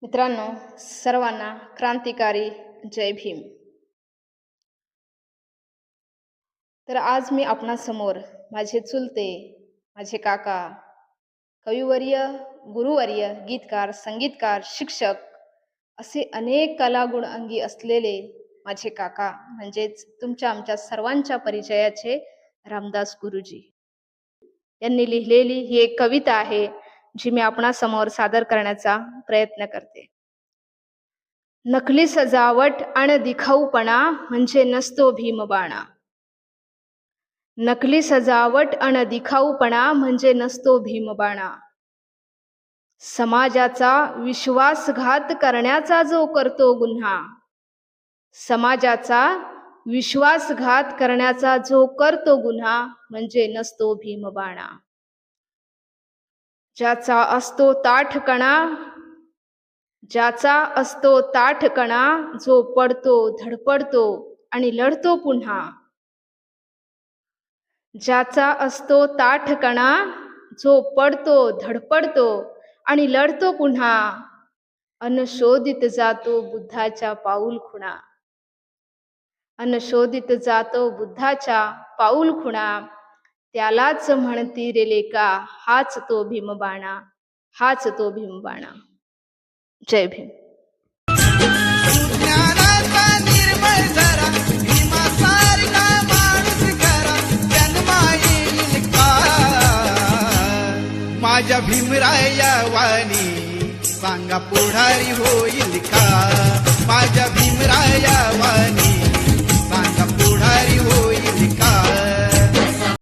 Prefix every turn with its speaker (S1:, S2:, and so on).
S1: मित्रांनो, सर्वांना क्रांतिकारी जय भीम. तर आज मी आपणासमोर माझे चुलते, माझे काका, कविवर्य, गुरुवर्य, गीतकार, संगीतकार, शिक्षक असे अनेक कलागुण अंगी असलेले माझे काका म्हणजेच तुमच्या आमच्या सर्वांच्या परिचयाचे रामदास गुरुजी यांनी लिहिलेली ही एक कविता आहे जी मी आपणासमोर सादर करण्याचा प्रयत्न करते. नकली सजावट आणि दिखाऊपणा म्हणजे नसतो भीमबाणा. नकली सजावट आणि दिखाऊपणा म्हणजे नसतो भीमबाणा. समाजाचा विश्वासघात करण्याचा जो करतो गुन्हा, समाजाचा विश्वासघात करण्याचा जो करतो गुन्हा म्हणजे नसतो भीमबाणा. ज्याचा असतो ताठकणा, ज्याचा असतो ताठकणा, जो पडतो धडपडतो आणि लढतो पुन्हा. ज्याचा असतो ताठकणा, जो पडतो धडपडतो आणि लढतो पुन्हा. अनशोधित जातो बुद्धाच्या पाऊल खुणा. अनशोधित जातो बुद्धाच्या पाऊल खुणा. त्यालाच म्हणती रे लेका, हाच तो भीमबाणा, हाच तो भीमबाणा. जय भीम.
S2: ज्ञानाचा निर्मळ झरा, भीमासारखा माणूस खरा जन्मा येईल का? माझ्या भीमराया वाणी सांगा पुढारी होईल का? माझ्या भीमराया वाणी